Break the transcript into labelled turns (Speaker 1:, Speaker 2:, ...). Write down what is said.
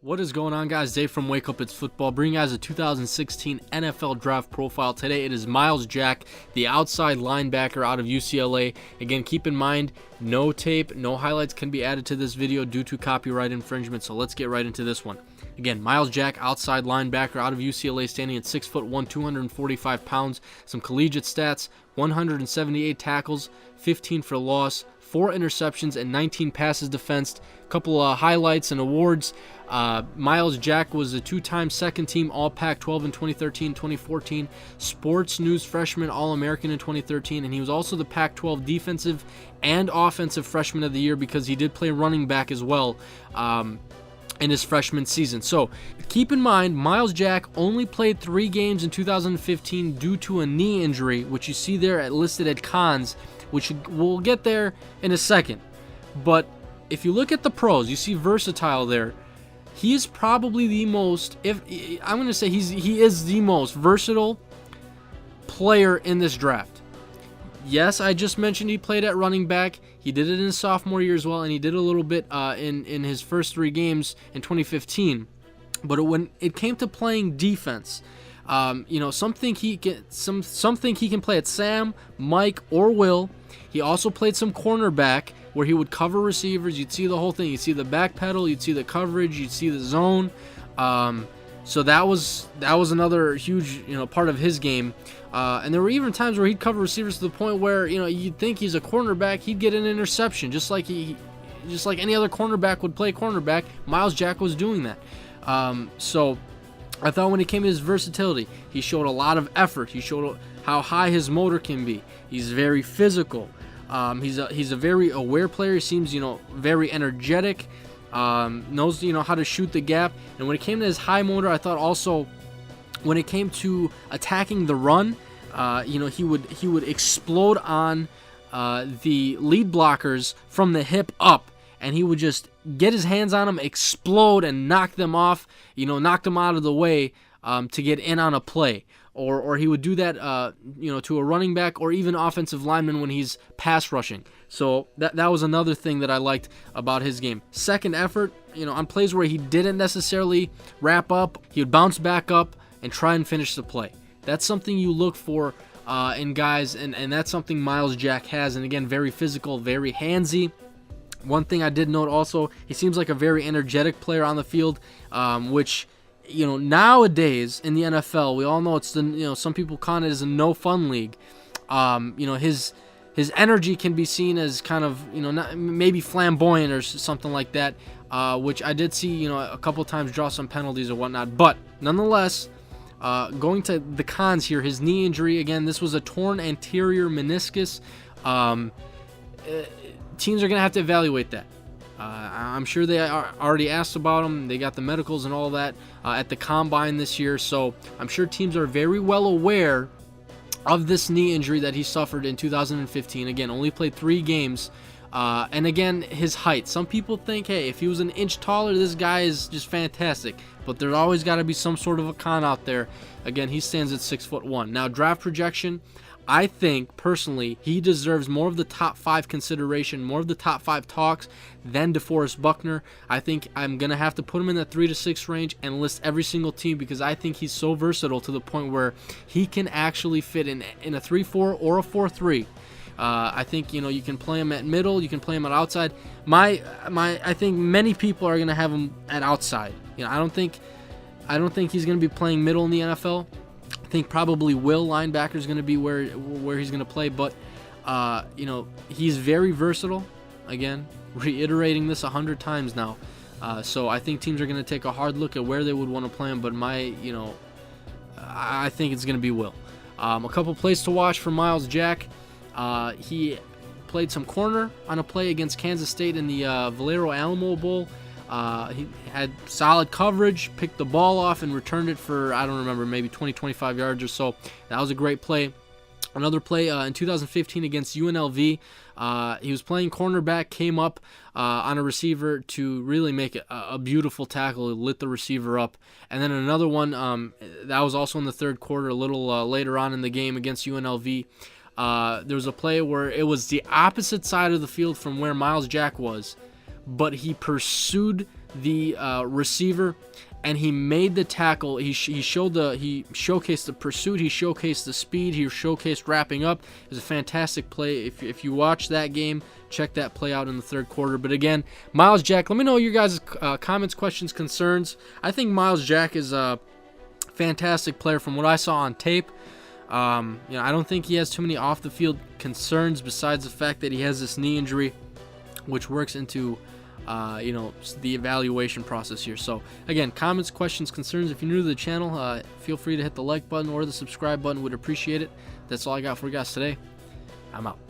Speaker 1: What is going on, guys? Dave from Wake Up It's Football, bringing you guys a 2016 NFL Draft Profile. Today it is Myles Jack, the outside linebacker out of UCLA. Again, keep in mind, no tape, no highlights can be added to this video due to copyright infringement, so let's get right into this one. Again, Myles Jack, outside linebacker out of UCLA, standing at 6'1", 245 pounds. Some collegiate stats: 178 tackles, 15 for loss, 4 interceptions, and 19 passes defensed. A couple of highlights and awards. Myles Jack was a 2-time second-team All-Pac-12 in 2013, 2014, Sports News Freshman All-American in 2013, and he was also the Pac-12 Defensive and Offensive Freshman of the Year because he did play running back as well in his freshman season. So keep in mind, Myles Jack only played 3 games in 2015 due to a knee injury, which you see there listed at cons, which we'll get there in a second. But if you look at the pros, you see versatile there. He is probably the most, he is the most versatile player in this draft. Yes, I just mentioned he played at running back. He did it in his sophomore year as well, and he did a little bit in his first 3 games in 2015. But when it came to playing defense, something he can play at Sam, Mike, or Will. He also played some cornerback where he would cover receivers. You'd see the whole thing. You'd see the back pedal. You'd see the coverage. You'd see the zone. So that was another huge part of his game. And there were even times where he'd cover receivers to the point where you'd think he's a cornerback. He'd get an interception just like any other cornerback would play cornerback. Myles Jack was doing that. So I thought when it came to his versatility, he showed a lot of effort. He showed how high his motor can be. He's very physical. He's a very aware player. He seems very energetic. Knows how to shoot the gap. And when it came to his high motor, I thought also when it came to attacking the run, he would explode on the lead blockers from the hip up, and he would just get his hands on them, explode, and knock them off. Knock them out of the way to get in on a play. Or he would do that, to a running back or even offensive lineman when he's pass rushing. So that was another thing that I liked about his game. Second effort, on plays where he didn't necessarily wrap up, he would bounce back up and try and finish the play. That's something you look for in guys, and that's something Myles Jack has. And again, very physical, very handsy. One thing I did note also, he seems like a very energetic player on the field, which nowadays in the NFL, we all know it's some people call it as a no fun league. His energy can be seen as kind of maybe flamboyant or something like that, which I did see a couple times draw some penalties or whatnot. But nonetheless, going to the cons here, his knee injury, again, this was a torn anterior meniscus. Teams are gonna have to evaluate that. I'm sure they are already asked about him. They got the medicals and all that at the combine this year, so I'm sure teams are very well aware of this knee injury that he suffered in 2015. Again, only played 3 games. And again, his height. Some people think, hey, if he was an inch taller, this guy is just fantastic. But there's always got to be some sort of a con out there. Again, he stands at 6'1". Now, draft projection, I think, personally, he deserves more of the top 5 consideration, more of the top 5 talks than DeForest Buckner. I think I'm going to have to put him in the 3 to 6 range and list every single team because I think he's so versatile to the point where he can actually fit in a 3-4 or a 4-3. I think you can play him at middle, you can play him at outside. I think many people are going to have him at outside. I don't think he's going to be playing middle in the NFL. I think probably Will linebacker is going to be where he's going to play, but he's very versatile. Again, reiterating this 100 times now. So I think teams are going to take a hard look at where they would want to play him, but I think it's going to be Will. A couple plays to watch for Myles Jack. He played some corner on a play against Kansas State in the Valero Alamo Bowl. He had solid coverage, picked the ball off, and returned it for, I don't remember, maybe 20-25 yards or so. That was a great play. Another play in 2015 against UNLV. He was playing cornerback, came up on a receiver to really make a beautiful tackle. It lit the receiver up. And then another one that was also in the third quarter, a little later on in the game against UNLV. There was a play where it was the opposite side of the field from where Myles Jack was, but he pursued the receiver, and he made the tackle. He showcased the pursuit, he showcased the speed, he showcased wrapping up. It was a fantastic play. If you watch that game, check that play out in the third quarter. But again, Myles Jack, let me know your guys' comments, questions, concerns. I think Myles Jack is a fantastic player from what I saw on tape. I don't think he has too many off the field concerns besides the fact that he has this knee injury, which works into the evaluation process here. So again, comments, questions, concerns. If you're new to the channel, feel free to hit the like button or the subscribe button. Would appreciate it. That's all I got for you guys today. I'm out.